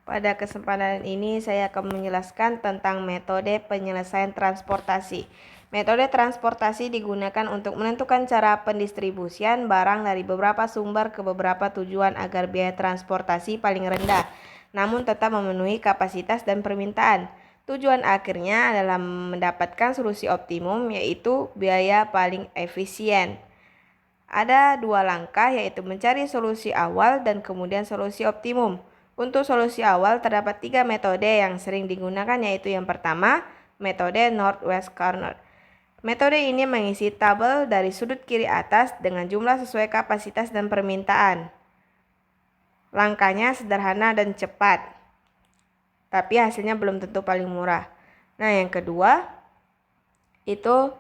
Pada kesempatan ini saya akan menjelaskan tentang metode penyelesaian transportasi. Metode transportasi digunakan untuk menentukan cara pendistribusian barang dari beberapa sumber ke beberapa tujuan agar biaya transportasi paling rendah, namun tetap memenuhi kapasitas dan permintaan. Tujuan akhirnya adalah mendapatkan solusi optimum, yaitu biaya paling efisien. Ada dua langkah, yaitu mencari solusi awal dan kemudian solusi optimum. Untuk solusi awal terdapat 3 metode yang sering digunakan, yaitu yang pertama, metode Northwest Corner. Metode ini mengisi tabel dari sudut kiri atas dengan jumlah sesuai kapasitas dan permintaan. Langkahnya sederhana dan cepat, tapi hasilnya belum tentu paling murah. Nah, yang kedua itu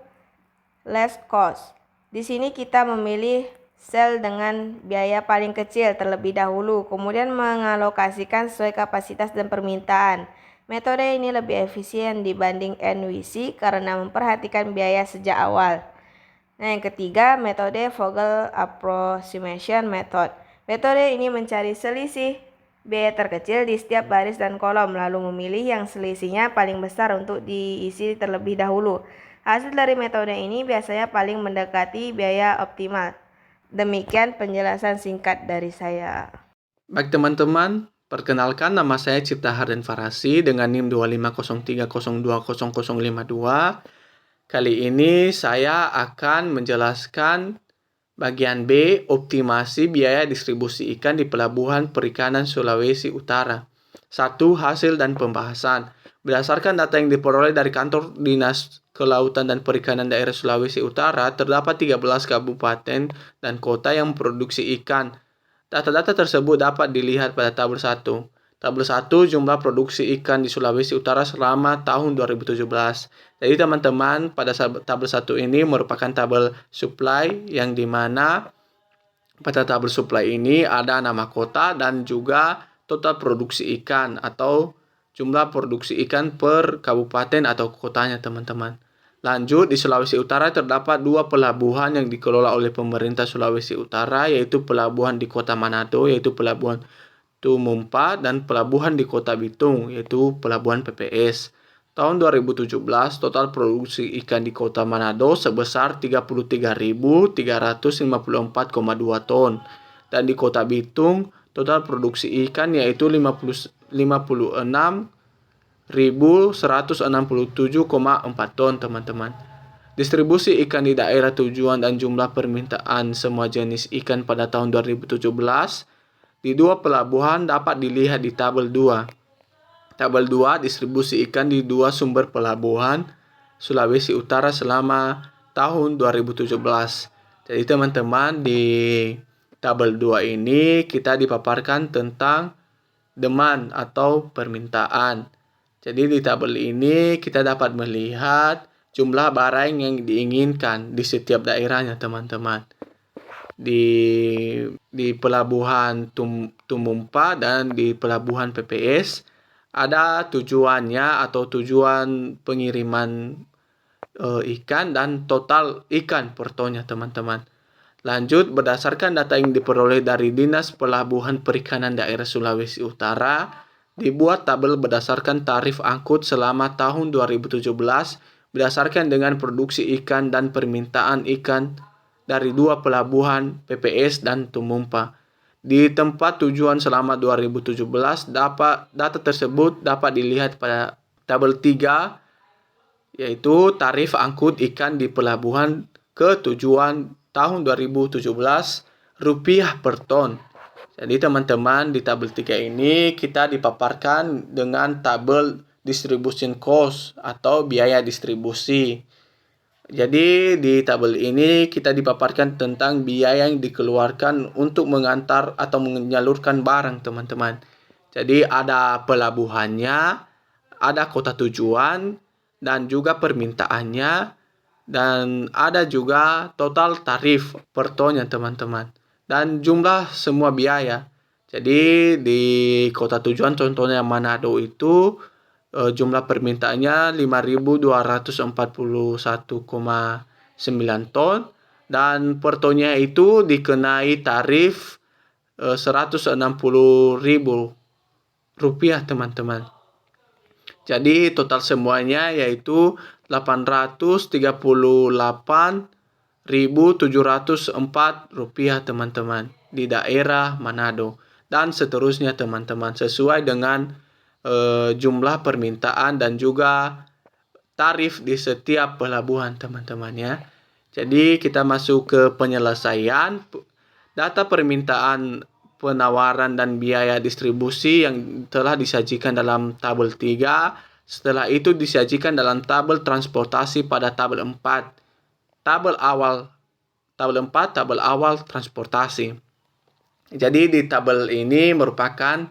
less cost. Di sini kita memilih sel dengan biaya paling kecil terlebih dahulu, kemudian mengalokasikan sesuai kapasitas dan permintaan. Metode ini lebih efisien dibanding NWC karena memperhatikan biaya sejak awal. Nah, yang ketiga, metode Vogel Approximation Method. Metode ini mencari selisih biaya terkecil di setiap baris dan kolom, lalu memilih yang selisihnya paling besar untuk diisi terlebih dahulu. Hasil dari metode ini biasanya paling mendekati biaya optimal. Demikian penjelasan singkat dari saya. Baik teman-teman, perkenalkan nama saya Cipta Harden Farasi dengan NIM 25030200052. Kali ini saya akan menjelaskan bagian B, optimasi biaya distribusi ikan di Pelabuhan Perikanan Sulawesi Utara. 1. Hasil dan pembahasan. Berdasarkan data yang diperoleh dari Kantor Dinas Kelautan dan Perikanan Daerah Sulawesi Utara, terdapat 13 kabupaten dan kota yang memproduksi ikan. Data-data tersebut dapat dilihat pada tabel 1. Tabel 1 jumlah produksi ikan di Sulawesi Utara selama tahun 2017. Jadi teman-teman, pada tabel 1 ini merupakan tabel supply yang dimana pada tabel supply ini ada nama kota dan juga total produksi ikan atau jumlah produksi ikan per kabupaten atau kotanya teman-teman. Lanjut, di Sulawesi Utara terdapat 2 pelabuhan yang dikelola oleh pemerintah Sulawesi Utara, yaitu pelabuhan di kota Manado, yaitu pelabuhan Tumumpa, dan pelabuhan di kota Bitung, yaitu pelabuhan PPS. Tahun 2017, total produksi ikan di kota Manado sebesar 33.354,2 ton. Dan di kota Bitung, total produksi ikan yaitu 56.167,4 ton, teman-teman. Distribusi ikan di daerah tujuan dan jumlah permintaan semua jenis ikan pada tahun 2017 di 2 pelabuhan dapat dilihat di tabel 2. Tabel 2, distribusi ikan di 2 sumber pelabuhan Sulawesi Utara selama tahun 2017. Jadi teman-teman, di tabel 2 ini kita dipaparkan tentang demand atau permintaan. Jadi di tabel ini kita dapat melihat jumlah barang yang diinginkan di setiap daerahnya, teman-teman. Di pelabuhan Tumumpa dan di pelabuhan PPS ada tujuannya atau tujuan pengiriman ikan dan total ikan per tonnya, teman-teman. Lanjut, berdasarkan data yang diperoleh dari Dinas Pelabuhan Perikanan Daerah Sulawesi Utara, dibuat tabel berdasarkan tarif angkut selama tahun 2017 berdasarkan dengan produksi ikan dan permintaan ikan dari 2 pelabuhan PPS dan Tumumpa. Di tempat tujuan selama 2017, data tersebut dapat dilihat pada tabel 3, yaitu tarif angkut ikan di pelabuhan ke tujuan tahun 2017 rupiah per ton. Jadi teman-teman, di tabel 3 ini kita dipaparkan dengan tabel distribution cost atau biaya distribusi. Jadi di tabel ini kita dipaparkan tentang biaya yang dikeluarkan untuk mengantar atau menyalurkan barang, teman-teman. Jadi ada pelabuhannya, ada kota tujuan, dan juga permintaannya, dan ada juga total tarif per tonnya, teman-teman. Dan jumlah semua biaya. Jadi di kota tujuan contohnya Manado itu jumlah permintaannya 5.241,9 ton dan per tonnya itu dikenai tarif 160.000 rupiah teman-teman. Jadi total semuanya yaitu 838.704 rupiah teman-teman di daerah Manado, dan seterusnya teman-teman, sesuai dengan jumlah permintaan dan juga tarif di setiap pelabuhan teman-teman ya. Jadi kita masuk ke penyelesaian. Data permintaan, penawaran dan biaya distribusi yang telah disajikan dalam tabel 3. Setelah itu disajikan dalam tabel transportasi pada tabel 4. Tabel awal transportasi. Jadi di tabel ini merupakan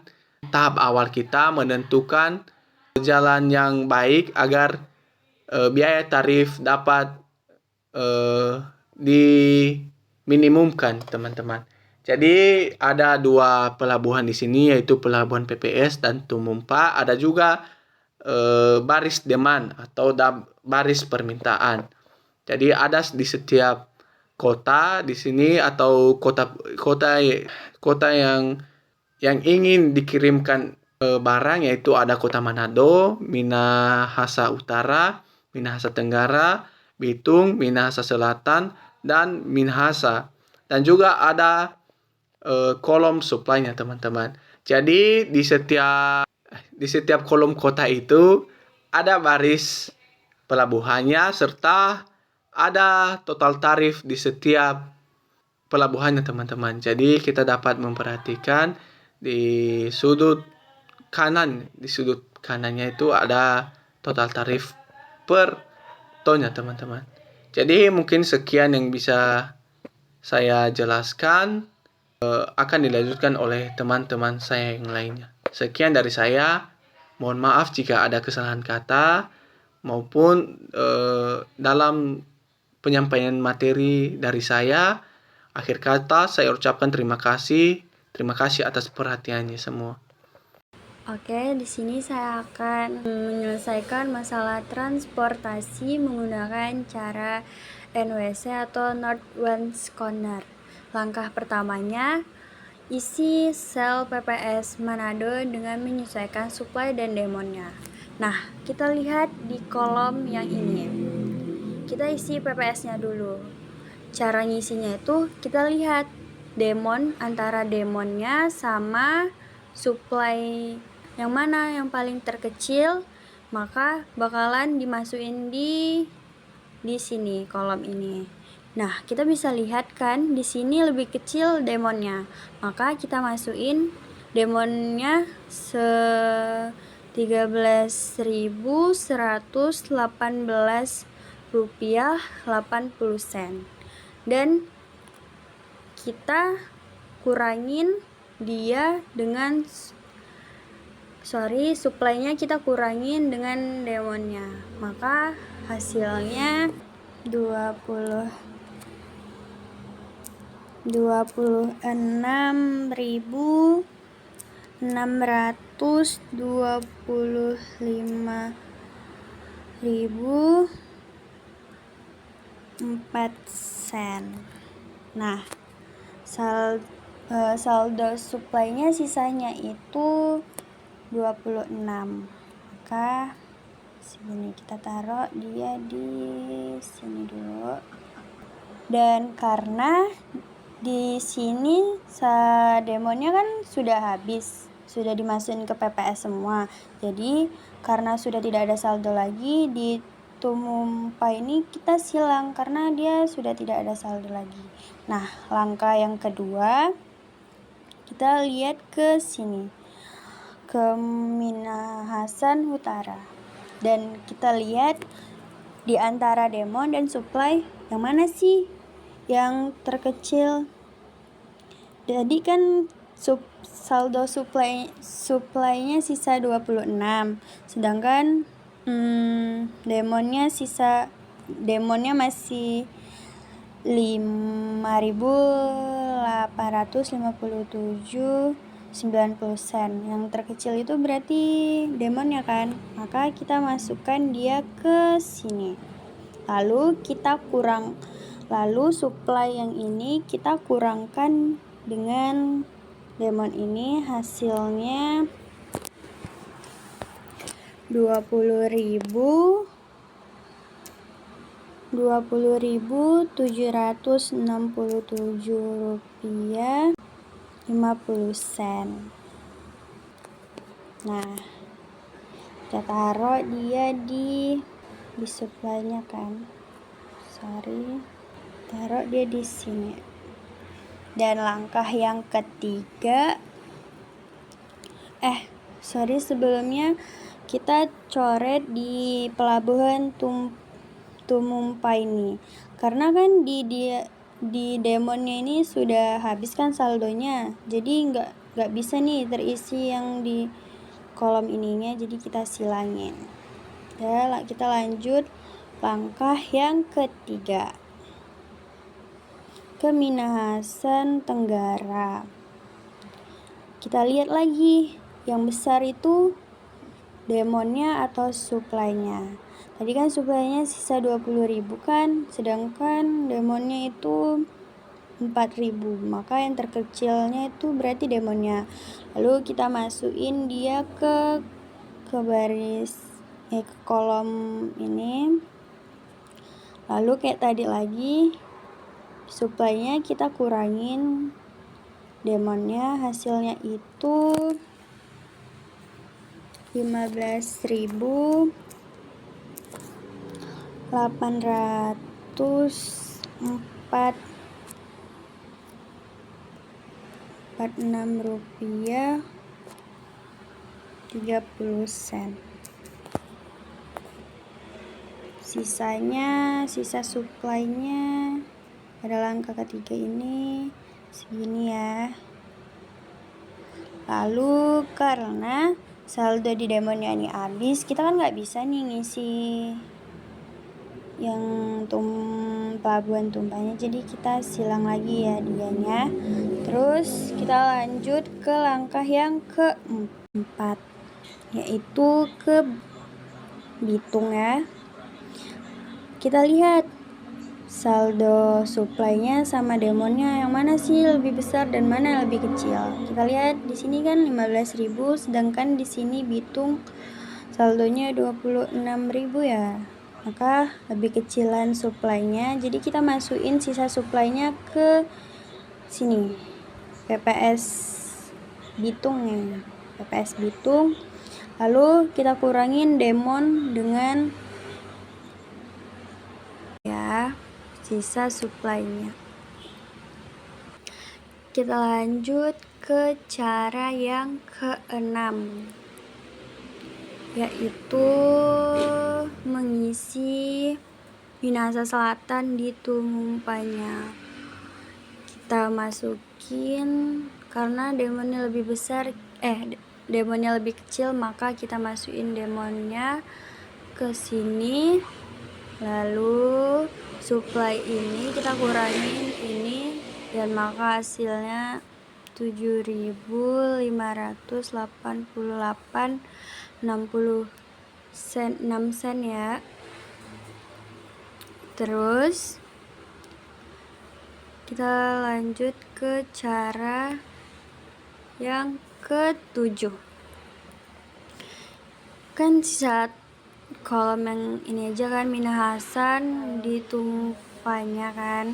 tahap awal kita menentukan jalan yang baik agar biaya tarif dapat diminimumkan teman-teman. Jadi ada 2 pelabuhan di sini, yaitu pelabuhan PPS dan Tumumpa. Ada juga baris demand atau baris permintaan. Jadi ada di setiap kota di sini, atau kota yang ingin dikirimkan barang, yaitu ada Kota Manado, Minahasa Utara, Minahasa Tenggara, Bitung, Minahasa Selatan, dan Minahasa. Dan juga ada kolom supply-nya teman-teman. Jadi di setiap kolom kota itu ada baris pelabuhannya serta ada total tarif di setiap pelabuhannya teman-teman. Jadi kita dapat memperhatikan di sudut kanannya itu ada total tarif per tonnya teman-teman. Jadi mungkin sekian yang bisa saya jelaskan, akan dilanjutkan oleh teman-teman saya yang lainnya. Sekian dari saya. Mohon maaf jika ada kesalahan kata maupun dalam penyampaian materi dari saya. Akhir kata saya ucapkan terima kasih. Terima kasih atas perhatiannya semua. Oke, di sini saya akan menyelesaikan masalah transportasi menggunakan cara NWC atau Northwest Corner. Langkah pertamanya, isi sel PPS Manado dengan menyesuaikan supply dan demandnya. Nah, kita lihat di kolom yang ini. Kita isi PPS-nya dulu. Cara ngisinya itu kita lihat antara demandnya sama supply yang mana yang paling terkecil, maka bakalan dimasukin di sini kolom ini. Nah, kita bisa lihat kan di sini lebih kecil demandnya, maka kita masukin demandnya 13.118 rupiah 80 sen, dan kita kurangin dia dengan supply-nya kita kurangin dengan demandnya, maka hasilnya 26.625.4 sen. Nah, saldo supply-nya sisanya itu 26. Maka sini kita taruh dia di sini dulu. Dan karena di sini demonya kan sudah habis, sudah dimasukin ke PPS semua. Jadi karena sudah tidak ada saldo lagi, di Tumumpa ini kita silang karena dia sudah tidak ada saldo lagi. Nah, langkah yang kedua, kita lihat ke sini, ke Minahasan Utara, dan kita lihat di antara demand dan supply yang mana sih yang terkecil. Jadi kan saldo supply-nya sisa 26, sedangkan demandnya masih 5.857.90 sen. Yang terkecil itu berarti demandnya kan, maka kita masukkan dia ke sini. Lalu supply yang ini kita kurangkan dengan demand ini, hasilnya 20.000 Rp20.767,50. Nah, kita taruh dia di supply-nya kan. Taruh dia di sini. Dan langkah yang ketiga, sebelumnya kita coret di pelabuhan Tumumpa ini, karena kan di demonnya ini sudah habis kan saldonya, jadi nggak bisa nih terisi yang di kolom ininya, jadi kita silangin. Ya, kita lanjut langkah yang ketiga, ke Minahasa Tenggara. Kita lihat lagi yang besar itu demonnya atau supply-nya. Tadi kan supply-nya sisa 20.000 kan, sedangkan demonnya itu 4.000, maka yang terkecilnya itu berarti demonnya. Lalu kita masukin dia ke baris ke kolom ini. Lalu kayak tadi lagi, supply-nya kita kurangin demonnya, hasilnya itu 15.846 rupiah 30 sen. Sisa supply-nya pada langkah ketiga ini segini ya. Lalu karena saldo di demonnya ini habis, kita kan nggak bisa nih ngisi yang pelabuhan tumpahnya, jadi kita silang lagi ya dianya. Terus kita lanjut ke langkah yang keempat, yaitu ke Bitung ya. Kita lihat saldo supply-nya sama demonnya yang mana sih lebih besar dan mana yang lebih kecil. Kita lihat di sini kan 15.000, sedangkan di sini Bitung saldonya 26.000 ya. Maka lebih kecilan supply-nya. Jadi kita masukin sisa supply-nya ke sini. PPS Bitung ya. PPS Bitung. Lalu kita kurangin demon dengan sisa supply-nya. Kita lanjut ke cara yang keenam, yaitu mengisi Minahasa Selatan di Tumumpanya. Kita masukin, karena demonnya lebih besar, demonnya lebih kecil, maka kita masukin demonnya ke sini. Lalu supply ini kita kurangin ini, dan maka hasilnya 7.588,60 ya. Terus kita lanjut ke cara yang ketujuh. Kan sisa kolom yang ini aja kan, Minahasa di tumpahnya kan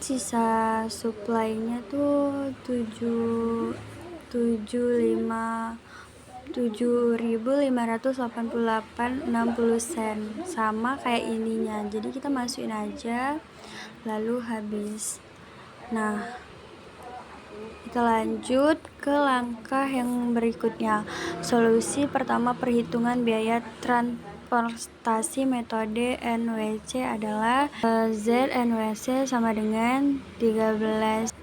sisa supply-nya tuh 7.588,60 sen, sama kayak ininya. Jadi kita masukin aja lalu habis. Nah, kita lanjut ke langkah yang berikutnya. Solusi pertama, perhitungan biaya transportasi metode NWC adalah ZNWC sama dengan 13.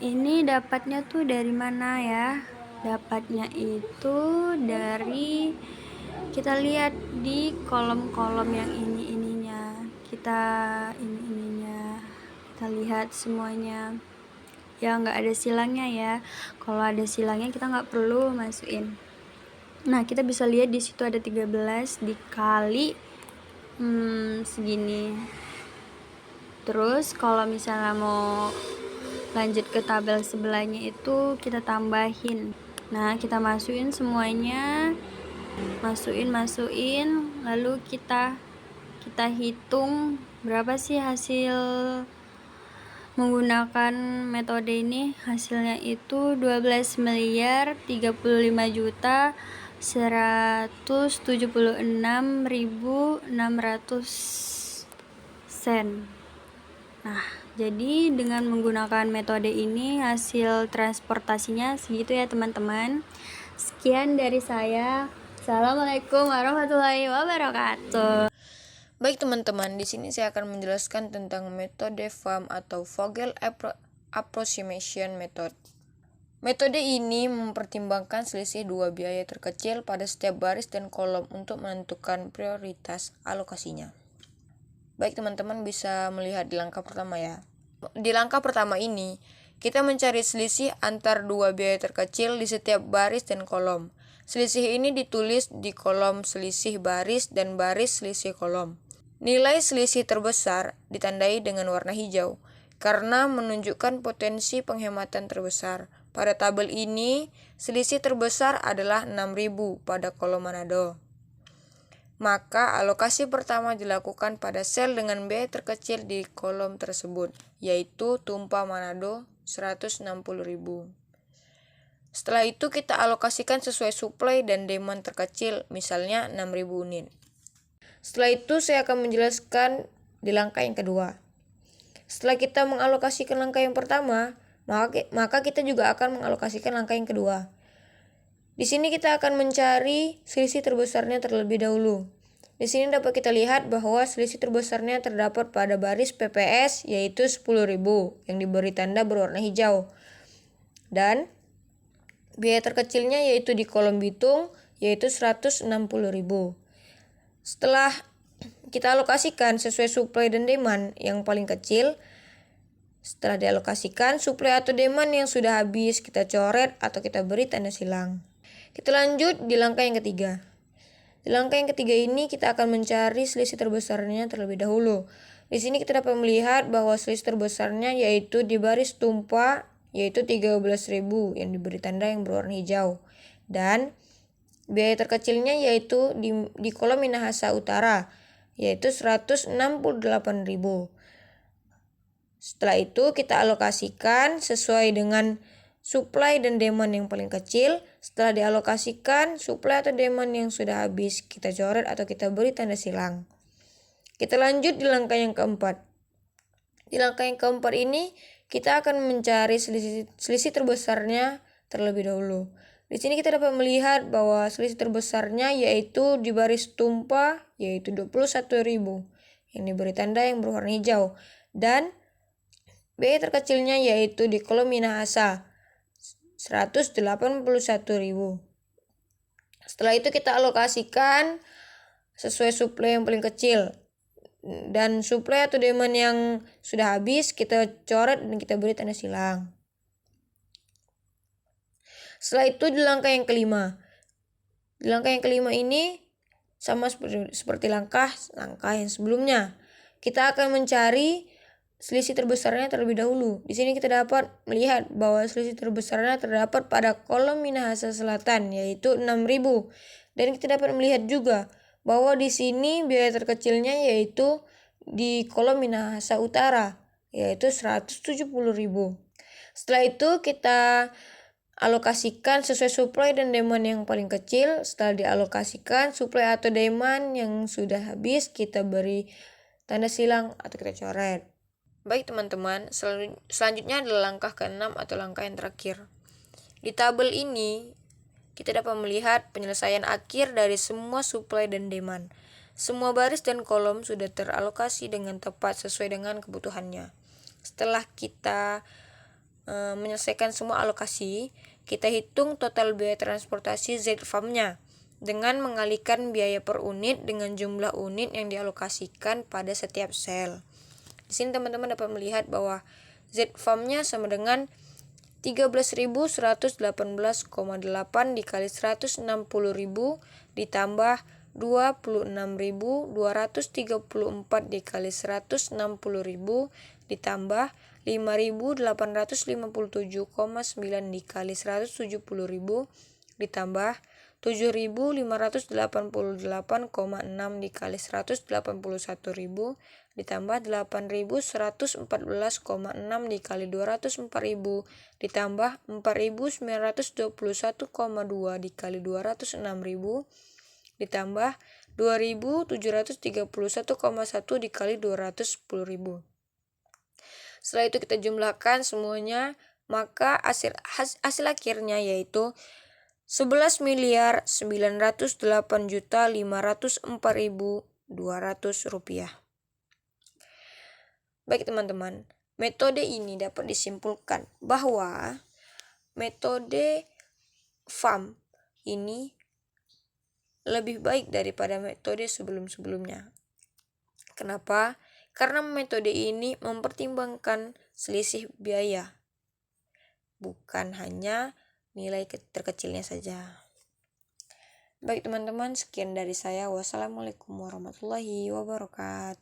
Ini dapatnya tuh dari mana ya? Dapatnya itu dari, kita lihat di kolom-kolom yang ininya. Kita lihat semuanya. Ya, nggak ada silangnya ya. Kalau ada silangnya kita nggak perlu masukin. Nah, kita bisa lihat di situ ada 13 dikali segini. Terus kalau misalnya mau lanjut ke tabel sebelahnya itu kita tambahin. Nah, kita masukin semuanya masukin, lalu kita hitung berapa sih hasil menggunakan metode ini. Hasilnya itu 12.176.600 sen. Nah, jadi dengan menggunakan metode ini hasil transportasinya segitu ya teman-teman. Sekian dari saya. Assalamualaikum warahmatullahi wabarakatuh. Baik teman-teman, di sini saya akan menjelaskan tentang metode FAM atau Vogel Approximation Method. Metode ini mempertimbangkan selisih dua biaya terkecil pada setiap baris dan kolom untuk menentukan prioritas alokasinya. Baik teman-teman bisa melihat di langkah pertama ya. Di langkah pertama ini, kita mencari selisih antar dua biaya terkecil di setiap baris dan kolom. Selisih ini ditulis di kolom selisih baris dan baris selisih kolom. Nilai selisih terbesar ditandai dengan warna hijau karena menunjukkan potensi penghematan terbesar. Pada tabel ini, selisih terbesar adalah 6.000 pada kolom Manado. Maka alokasi pertama dilakukan pada sel dengan biaya terkecil di kolom tersebut, yaitu tumpah Manado 160.000. Setelah itu kita alokasikan sesuai supply dan demand terkecil, misalnya 6.000 unit. Setelah itu saya akan menjelaskan di langkah yang kedua. Setelah kita mengalokasikan langkah yang pertama, maka kita juga akan mengalokasikan langkah yang kedua. Di sini kita akan mencari selisih terbesarnya terlebih dahulu. Di sini dapat kita lihat bahwa selisih terbesarnya terdapat pada baris PPS yaitu 10.000 yang diberi tanda berwarna hijau. Dan biaya terkecilnya yaitu di kolom Bitung yaitu 160.000. Setelah kita alokasikan sesuai supply dan demand yang paling kecil, setelah dialokasikan supply atau demand yang sudah habis kita coret atau kita beri tanda silang. Kita lanjut di langkah yang ketiga. Di langkah yang ketiga ini kita akan mencari selisih terbesarnya terlebih dahulu. Di sini kita dapat melihat bahwa selisih terbesarnya yaitu di baris tumpah yaitu 13.000 yang diberi tanda yang berwarna hijau. Dan biaya terkecilnya yaitu di kolom Minahasa Utara yaitu 168.000. Setelah itu kita alokasikan sesuai dengan supply dan demand yang paling kecil. Setelah dialokasikan supply atau demand yang sudah habis kita coret atau kita beri tanda silang. Kita lanjut di langkah yang keempat. Di langkah yang keempat ini kita akan mencari selisih terbesarnya terlebih dahulu. Di sini kita dapat melihat bahwa selisih terbesarnya yaitu di baris tumpah yaitu 21.000 yang diberi tanda yang berwarna hijau. Dan biaya terkecilnya yaitu di kolom Minahasa 181.000. Setelah itu kita alokasikan sesuai supply yang paling kecil. Dan supply atau demand yang sudah habis kita coret dan kita beri tanda silang. Setelah itu di langkah yang kelima. Di langkah yang kelima ini sama seperti langkah yang sebelumnya. Kita akan mencari selisih terbesarnya terlebih dahulu. Di sini kita dapat melihat bahwa selisih terbesarnya terdapat pada kolom Minahasa Selatan yaitu 6.000. Dan kita dapat melihat juga bahwa di sini biaya terkecilnya yaitu di kolom Minahasa Utara yaitu 170.000. Setelah itu kita alokasikan sesuai supply dan demand yang paling kecil. Setelah dialokasikan supply atau demand yang sudah habis kita beri tanda silang atau kita coret. Baik teman-teman, selanjutnya adalah langkah ke-6 atau langkah yang terakhir. Di tabel ini kita dapat melihat penyelesaian akhir dari semua supply dan demand. Semua baris dan kolom sudah teralokasi dengan tepat sesuai dengan kebutuhannya. Setelah kita menyelesaikan semua alokasi, kita hitung total biaya transportasi ZFAM-nya dengan mengalihkan biaya per unit dengan jumlah unit yang dialokasikan pada setiap sel. Di sini teman-teman dapat melihat bahwa ZFAM-nya sama dengan 13.118,8 dikali 160.000 ditambah 26.234 dikali 160.000 ditambah 5.857,9 dikali 170.000 ditambah 7.588,6 dikali 181.000 ditambah 8.114,6 dikali 204.000 ditambah 4.921,2 dikali 206.000 ditambah 2.731,1 dikali 210.000. Setelah itu kita jumlahkan semuanya, maka hasil akhirnya yaitu 11.908.504.200 rupiah. Baik teman-teman, metode ini dapat disimpulkan bahwa metode FAM ini lebih baik daripada metode sebelum-sebelumnya. Kenapa? Karena metode ini mempertimbangkan selisih biaya, bukan hanya nilai terkecilnya saja. Baik teman-teman, sekian dari saya. Wassalamualaikum warahmatullahi wabarakatuh.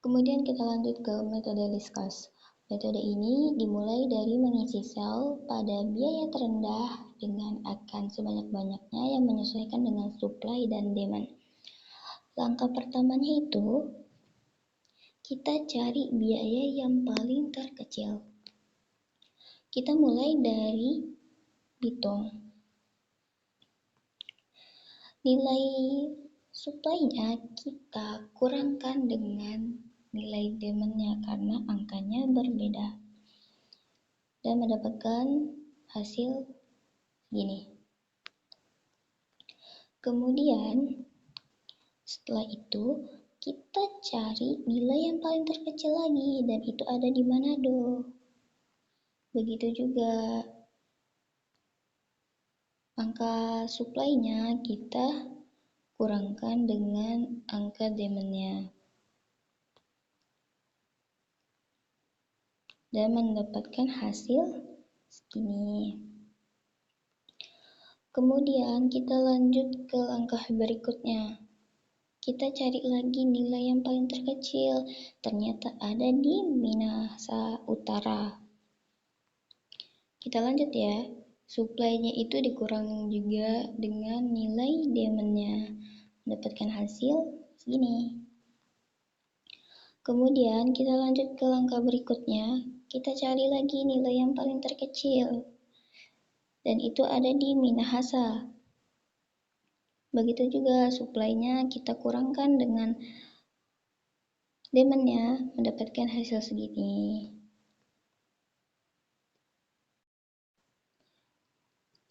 Kemudian kita lanjut ke metode least cost. Metode ini dimulai dari mengisi sel pada biaya terendah dengan akan sebanyak-banyaknya yang menyesuaikan dengan supply dan demand. Langkah pertamanya itu kita cari biaya yang paling terkecil. Kita mulai dari Bitong. Nilai supply-nya kita kurangkan dengan nilai demand-nya karena angkanya berbeda. Dan mendapatkan hasil gini. Kemudian setelah itu kita cari nilai yang paling terkecil lagi, dan itu ada di Manado. Begitu juga angka supply-nya kita kurangkan dengan angka demand-nya. Dan mendapatkan hasil segini. Kemudian kita lanjut ke langkah berikutnya. Kita cari lagi nilai yang paling terkecil. Ternyata ada di Minahasa Utara. Kita lanjut ya. Supply-nya itu dikurangi juga dengan nilai demand-nya. Mendapatkan hasil segini. Kemudian kita lanjut ke langkah berikutnya. Kita cari lagi nilai yang paling terkecil. Dan itu ada di Minahasa. Begitu juga supply-nya kita kurangkan dengan demand-nya, mendapatkan hasil segini.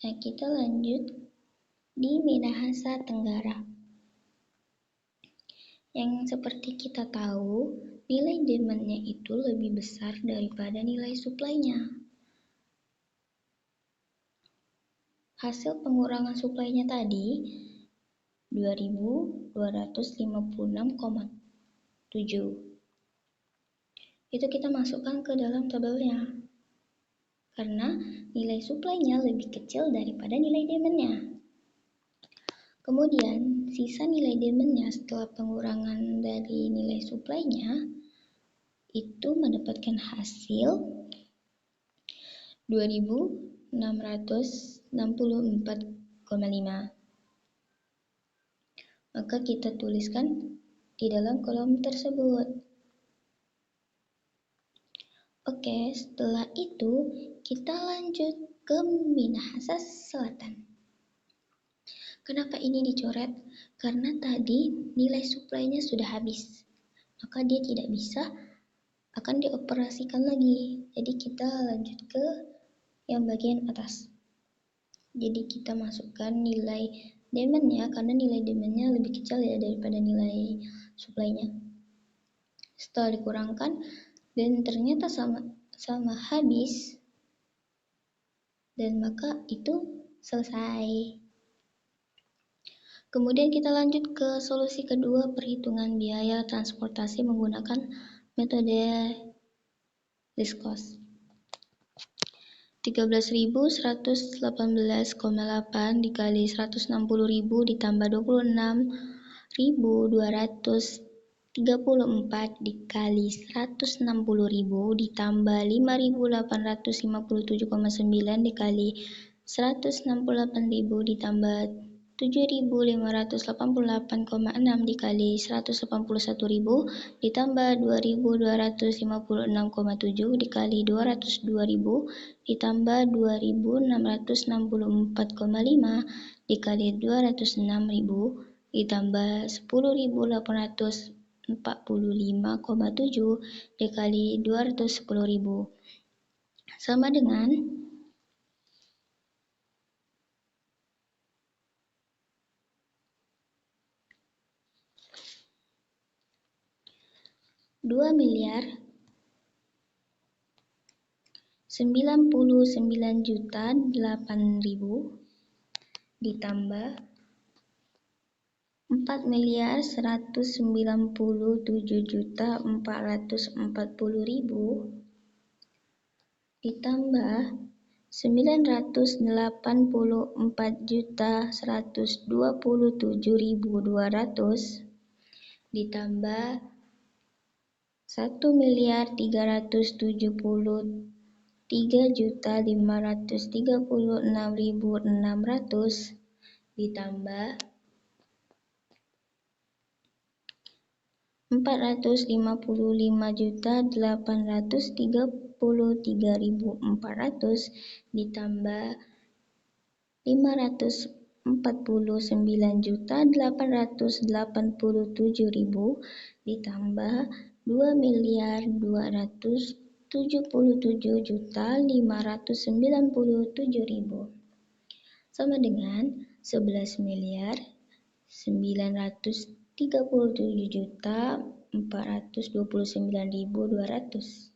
Nah, kita lanjut di Minahasa Tenggara. Yang seperti kita tahu, nilai demand-nya itu lebih besar daripada nilai supply-nya. Hasil pengurangan supply-nya tadi 2.256,7. Itu kita masukkan ke dalam tabelnya. Karena nilai supply-nya lebih kecil daripada nilai demand-nya. Kemudian, sisa nilai demand-nya setelah pengurangan dari nilai supply-nya itu mendapatkan hasil 2.664,5. Maka kita tuliskan di dalam kolom tersebut. Oke, setelah itu kita lanjut ke Minahasa Selatan. Kenapa ini dicoret? Karena tadi nilai supply-nya sudah habis. Maka dia tidak bisa akan dioperasikan lagi. Jadi kita lanjut ke yang bagian atas. Jadi kita masukkan nilai demand-nya karena nilai demand-nya lebih kecil ya daripada nilai supply-nya. Setelah dikurangkan dan ternyata sama habis, dan maka itu selesai. Kemudian kita lanjut ke solusi kedua, perhitungan biaya transportasi menggunakan metode least cost. 13.118,8 dikali 160.000 ditambah 26.234 dikali 160.000 ditambah 5.857,9 dikali 168.000 ditambah 7.588,6 dikali 181.000 ditambah 2.256,7 dikali 202.000 ditambah 2.664,5 dikali 206.000 ditambah 10.845,7 dikali 210.000 sama dengan 2.099.008.000 ditambah 4.197.440.000 ditambah 984.127.200 ditambah 1.333.536.600 ditambah 455.833.400 ditambah 549.887.000 ditambah 2.277.597.000 sama dengan 11.937.429.200.